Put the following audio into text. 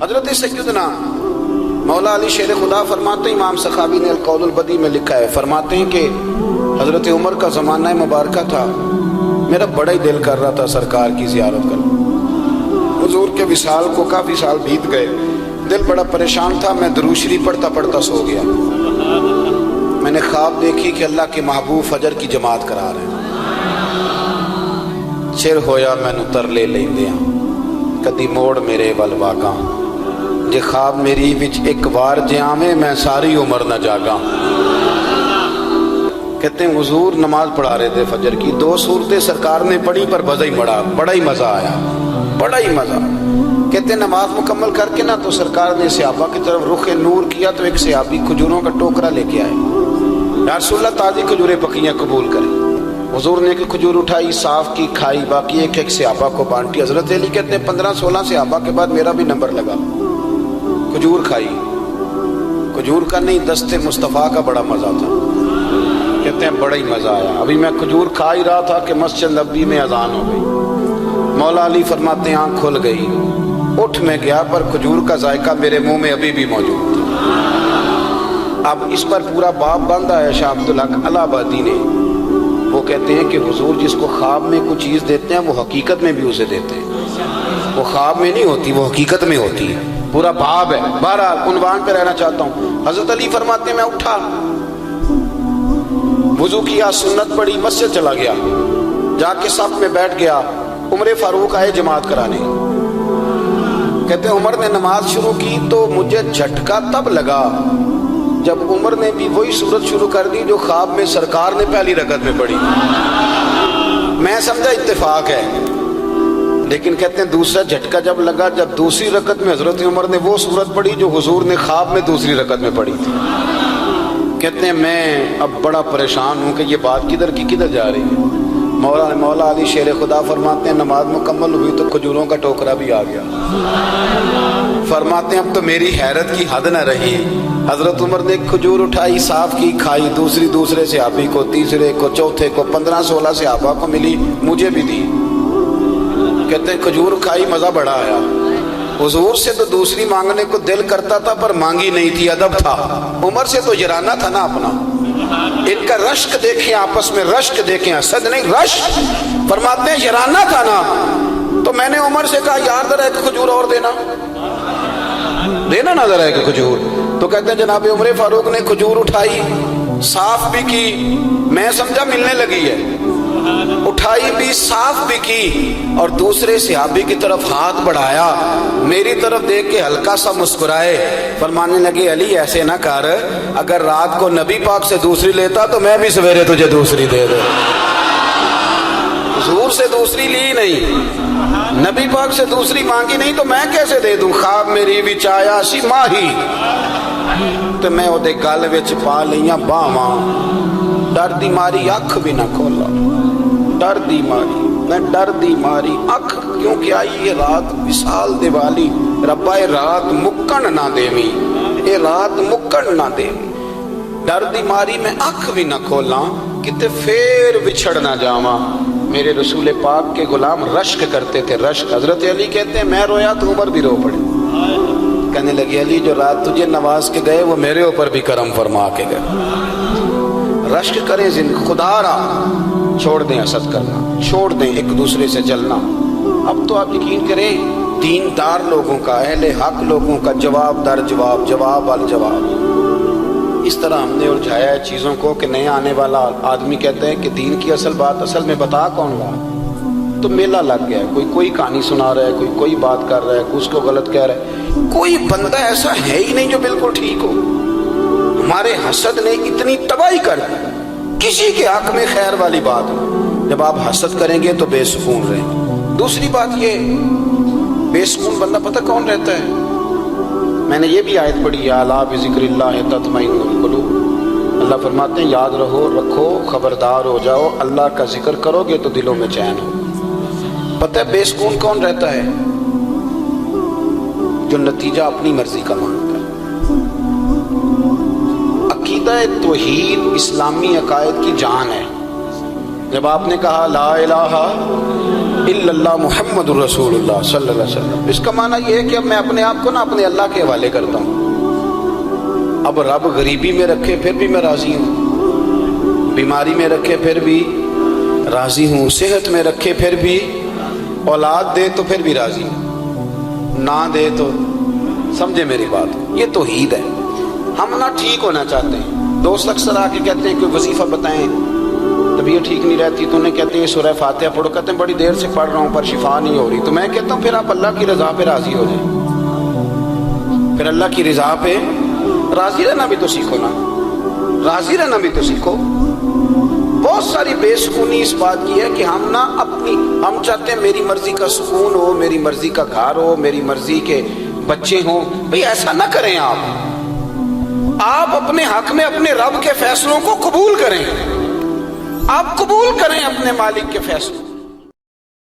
حضرت سیدنا مولا علی شیر خدا فرماتے ہیں، امام سخاوی نے القول البدی میں لکھا ہے، فرماتے ہیں کہ حضرت عمر کا زمانہ مبارکہ تھا، میرا بڑا ہی دل کر رہا تھا سرکار کی زیارت کرنا۔ حضور کے وصال کو کافی سال بیت گئے، دل بڑا پریشان تھا، میں درود شریف پڑھتا پڑھتا سو گیا۔ میں نے خواب دیکھی کہ اللہ کے محبوب فجر کی جماعت کرا رہے ہیں۔ چر ہویا مینوں ترلے لیندیاں، کدی موڑ میرے ول واگاں، جے خواب میری وچ ایک بار جے آویں میں ساری عمر نہ جاگاں۔ کہتے ہیں حضور نماز پڑھا رہے تھے فجر کی، 2 سورتیں سرکار نے پڑھی پر بڑا ہی مزہ آیا، بڑا ہی مزہ۔ کہتے ہیں نماز مکمل کر کے نا تو سرکار نے صحابہ کی طرف رخ نور کیا تو ایک صحابی کھجوروں کا ٹوکرا لے کے آئے، یا رسول اللہ تازی کھجوریں پکیاں قبول کریں۔ حضور نے ایک کھجور اٹھائی، صاف کی، کھائی، باقی ایک ایک صحابہ کو بانٹی۔ حضرت علی کہتے ہیں 15-16 صحابہ کے بعد میرا بھی نمبر لگا، کھجور کھائی۔ کھجور کا نہیں، دست مصطفیٰ کا بڑا مزہ تھا۔ کہتے ہیں بڑا ہی مزہ آیا۔ ابھی میں کھجور کھا ہی رہا تھا کہ مسجد نبوی میں اذان ہو گئی۔ مولا علی فرماتے ہیں آنکھ کھل گئی، اٹھ میں گیا پر کھجور کا ذائقہ میرے منہ میں ابھی بھی موجود تھا۔ اب اس پر پورا باب باندھا ہے شاہ عبدالحق الہ آبادی نے۔ وہ کہتے ہیں کہ حضور جس کو خواب میں کوئی چیز دیتے ہیں وہ حقیقت میں بھی اسے دیتے ہیں، وہ خواب میں نہیں ہوتی، وہ حقیقت میں ہوتی ہے۔ پورا باب ہے، بہرحال عنوان پہ رہنا چاہتا ہوں۔ حضرت علی فرماتے ہیں میں اٹھا، وضو کیا، سنت پڑھی، مسجد چلا گیا، جا کے صف میں بیٹھ گیا۔ عمر فاروق آئے جماعت کرانے۔ کہتے ہیں عمر نے نماز شروع کی تو مجھے جھٹکا تب لگا جب عمر نے بھی وہی صورت شروع کر دی جو خواب میں سرکار نے پہلی رکعت میں پڑھی۔ میں سمجھا اتفاق ہے، لیکن کہتے ہیں دوسرا جھٹکا جب لگا جب دوسری رکعت میں حضرت عمر نے وہ صورت پڑھی جو حضور نے خواب میں دوسری رکعت میں پڑھی تھی۔ کہتے ہیں میں اب بڑا پریشان ہوں کہ یہ بات کدھر کی کدھر جا رہی ہے۔ مولا علی شیر خدا فرماتے ہیں نماز مکمل ہوئی تو کھجوروں کا ٹوکرا بھی آ گیا۔ فرماتے ہیں اب تو میری حیرت کی حد نہ رہی، حضرت عمر نے ایک کھجور اٹھائی، صاف کی، کھائی، دوسرے صحابی کو، تیسرے کو، چوتھے کو، 15-16 صحابہ کو ملی، مجھے بھی دی۔ کہتے ہیں کھجور کھائی، مزہ بڑا آیا۔ حضور سے تو دوسری مانگنے کو دل کرتا تھا پر مانگی نہیں تھی، ادب تھا۔ عمر سے تو یرانہ تھا نا اپنا۔ ان کا رشک دیکھیں، آپس میں رشک دیکھیں، حسد نہیں، رشک۔ فرماتے ہیں یرانہ تھا نا، تو میں نے عمر سے کہا یار ذرا ایک کھجور اور دینا نا ذرا ایک کھجور۔ تو کہتے ہیں جناب عمر فاروق نے کھجور اٹھائی، صاف بھی کی، میں سمجھا ملنے لگی ہے، اٹھائی بھی، صاف بھی کی، اور دوسرے صحابی کی طرف ہاتھ بڑھایا، میری طرف دیکھ کے ہلکا سا مسکرائے، فرمانے لگے علی ایسے نہ کر، اگر رات کو نبی پاک سے دوسری لیتا تو میں بھی سویرے تجھے دوسری دے دوں۔ حضور سے دوسری لی نہیں، نبی پاک سے دوسری مانگی نہیں تو میں کیسے دے دوں۔ خواب میری وچ آیا سی ماہی تو میں وہ دے گل وچ پا لیاں باواں، ڈر دی ماری اکھ بھی نہ کھولا، ڈر دی ماری، میں ڈر دی ماری اکھ کیونکہ آئی یہ رات وصال دیوالی، ربا اے رات مکن نہ دیویں، اے رات مکن نہ دیویں، ڈر دی ماری میں اکھ بھی نہ کھولاں کتے پھر بچھڑ نہ جاواں۔ میرے رسول پاک کے غلام رشک کرتے تھے، رشک۔ حضرت علی کہتے ہیں میں رویا تو عمر بھی رو پڑے، کہنے لگے علی جو رات تجھے نواز کے گئے وہ میرے اوپر بھی کرم فرما کے گئے۔ رشک کریں، خدا را چھوڑ دیں حسد کرنا، چھوڑ دیں ایک دوسرے سے جلنا۔ اب تو آپ یقین کریں دیندار لوگوں کا، اہل حق لوگوں کا جواب در جواب، جواب الجواب، اس طرح ہم نے الجھایا ہے چیزوں کو کہ نیا آنے والا آدمی کہتے ہیں کہ دین کی اصل بات اصل میں بتا کون رہا، تو میلہ لگ گیا ہے، کوئی کہانی سنا رہا ہے، کوئی بات کر رہا ہے، کوئی اس کو غلط کہہ رہا ہے، کوئی بندہ ایسا ہے ہی نہیں جو بالکل ٹھیک ہو۔ ہمارے حسد نے اتنی تباہی کر دی، کسی کے حق میں خیر والی بات ہو، جب آپ حسد کریں گے تو بے سکون رہیں۔ دوسری بات یہ، بے سکون بندہ پتہ کون رہتا ہے؟ میں نے یہ بھی آیت پڑھی ہے، الا بذکر اللہ تطمئن القلوب۔ اللہ فرماتے ہیں یاد رکھو، خبردار ہو جاؤ، اللہ کا ذکر کرو گے تو دلوں میں چین ہو۔ پتہ ہے بے سکون کون رہتا ہے؟ جو نتیجہ اپنی مرضی کا مانگتا ہے۔ عقیدہ توحید اسلامی عقائد کی جان ہے۔ جب آپ نے کہا لا الہ الا اللہ محمد الرسول اللہ صلی اللہ علیہ وسلم۔ اس کا معنی یہ ہے کہ اب میں اپنے آپ کو نا اپنے اللہ کے حوالے کرتا ہوں۔ اب رب غریبی میں رکھے پھر بھی میں راضی ہوں، بیماری میں رکھے پھر بھی راضی ہوں، صحت میں رکھے پھر بھی، اولاد دے تو پھر بھی راضی ہوں، نہ دے تو سمجھے میری بات۔ یہ توحید ہے۔ ہم نہ ٹھیک ہونا چاہتے ہیں۔ دوست اکثر آ کے کہتے ہیں کوئی وظیفہ بتائیں، طبیعت ٹھیک نہیں رہتی تو انہیں کہتے ہیں سورہ فاتحہ پڑھو، کہتے ہیں بڑی دیر سے پڑھ رہا ہوں پر شفا نہیں ہو رہی، تو میں کہتا ہوں پھر آپ اللہ کی رضا پہ راضی ہو جائیں، پھر اللہ کی رضا پہ راضی رہنا بھی تو سیکھو نا، راضی رہنا بھی تو سیکھو۔ بہت ساری بے سکونی اس بات کی ہے کہ ہم نا ہم چاہتے ہیں میری مرضی کا سکون ہو، میری مرضی کا گھر ہو، میری مرضی کے بچے ہوں۔ بھئی ایسا نہ کریں، آپ اپنے حق میں اپنے رب کے فیصلوں کو قبول کریں، آپ قبول کریں اپنے مالک کے فیصلوں۔